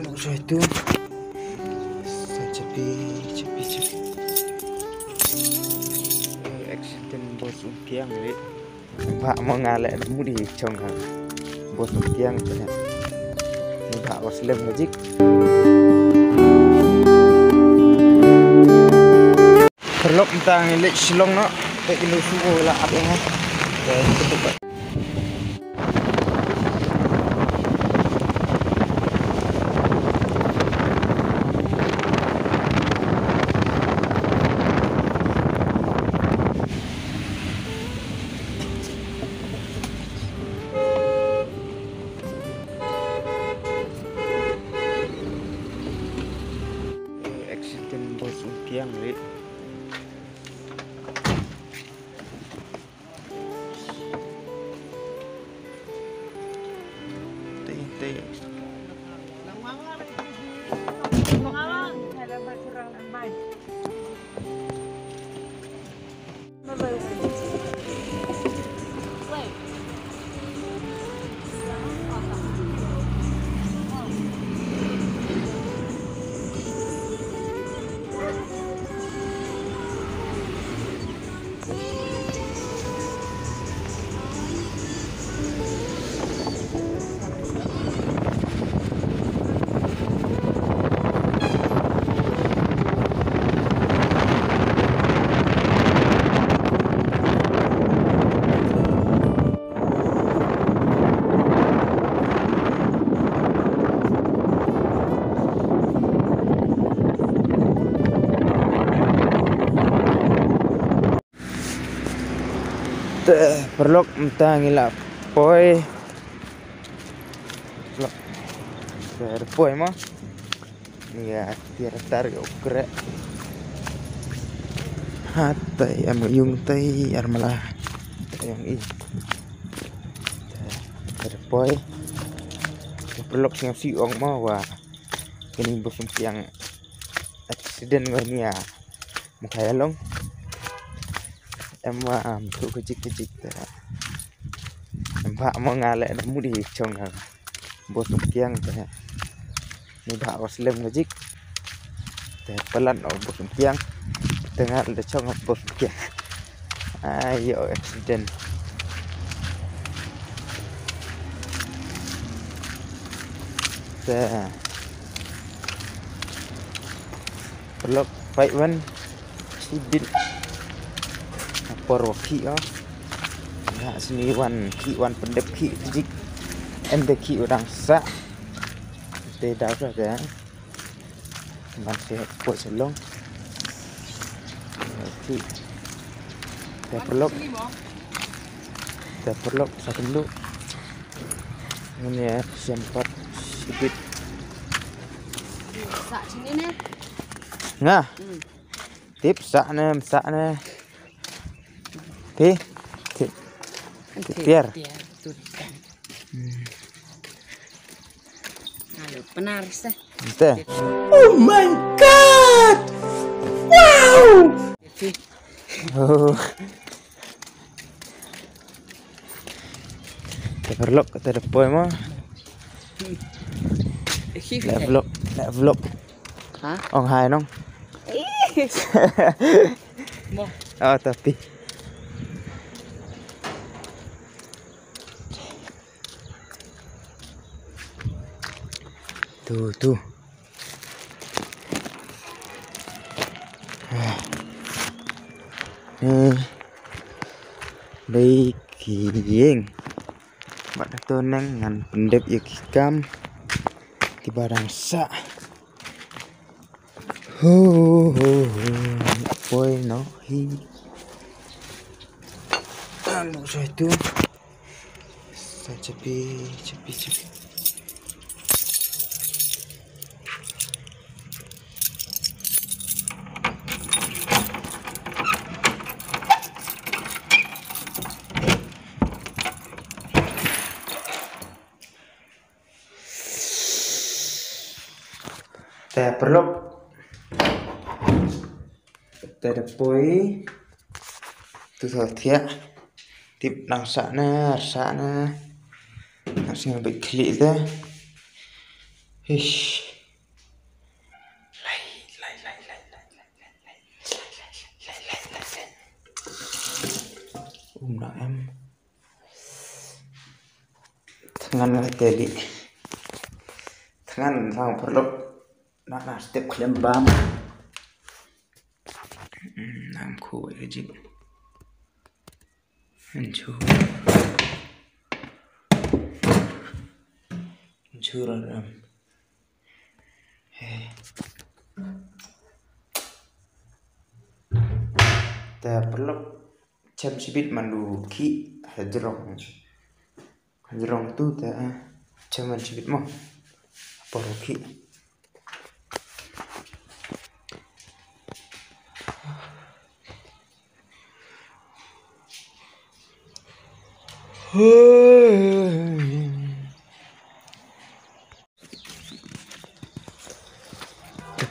musuh itu saya cepi accident bos ukiang ni pak mengalek nemu di congkang bos ukiang punya ni pak waslem magic perlok tentang ilik silong no tak kena suruh lah apa ha betul. Accident bos ukiang ni perlok entah ngilap poi poi mah ya tiar tar ukre hatai am yung tai armalah yang i poi perlok sing si ong mah wa kini bosum yang accident ngania mukaya long em tu kecik pak mengalek nemu di congkang bos ukiang teh ni pak waslem ngajik teh pelan bos ukiang tengah ada congkang bos ukiang ayo accident teh pelok baik wan sibit por ki oh ya sini wan pendep ki jik ende ki orang sa te dah dah masih kuat selong ki te perlok satu dulu ini ya sempat sibit sa sini nih nah tip sa ne Ti biar. Halo, penaris Oh my god! Wow! Oh. Perlok kata depan mah. Vlog. Hah? Ong hai nong. Oh tapi. Tuh. Đây kieng. Bạn tôi nang ngan pendep ya kikam di barang sa. Boy no hi. Anu saya itu. Saya cepi. Teh perlok teh depoi tu thia tip nang sana nasi ngambil klik dah. Ish. nak em tangan tadi tangan sang perlu nak step klembam nam khu cái gì chưa rồiแต่perlu jam sibit mandu ki hajrong tu ta jam sibit mo perlu ki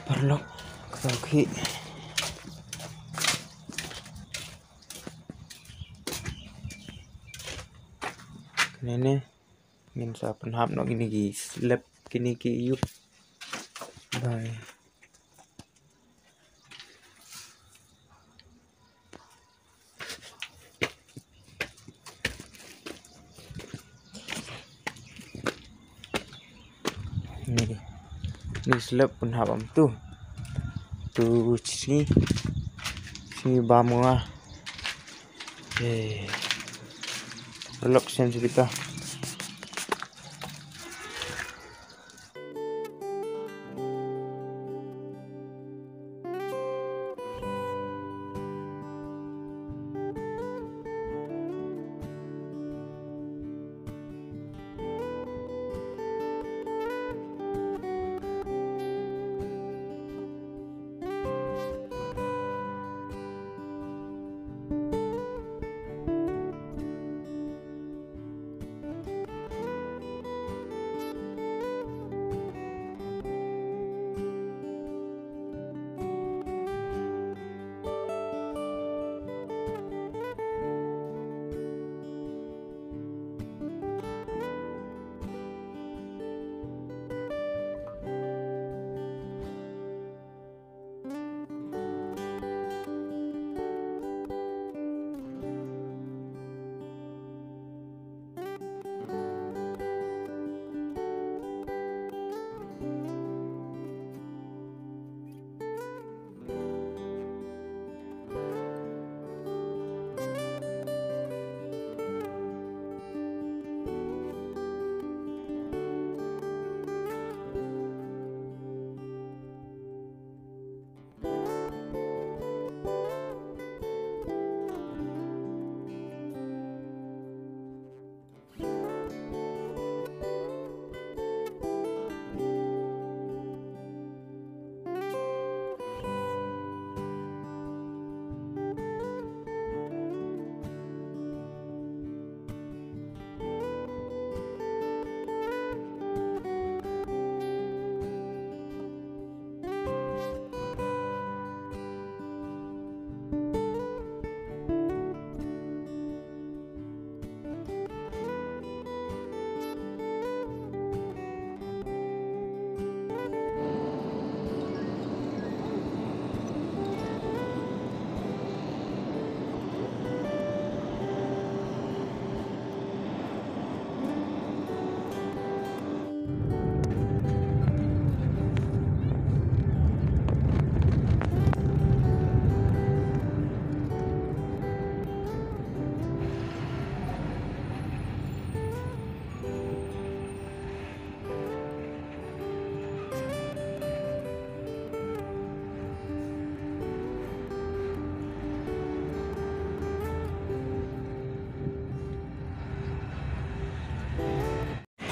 perlu ki Nene ngin sa penhap no gini ki slap kini ki yup bye ni slap penhap am tu sini bamua relok sen kita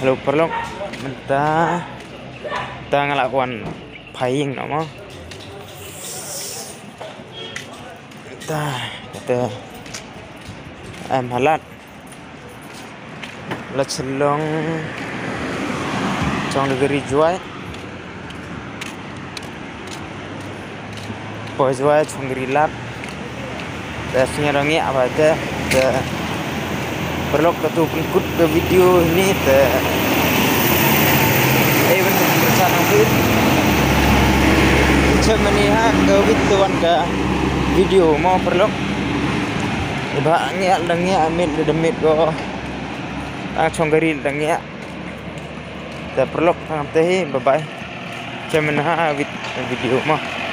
Halo perlu minta kita ngelakukan paying nama kita halat la celong trong negeri juai po juai trong negeri lap dasnya rangi apa ada perlu kita ikut ke video ini event bersama kita melihat ke videoan ke video mau perlu Iba ngia dangia amil demit go. Ang chonggari dangia. Ta perlok tang teh bye bye. Cemen ha video mah.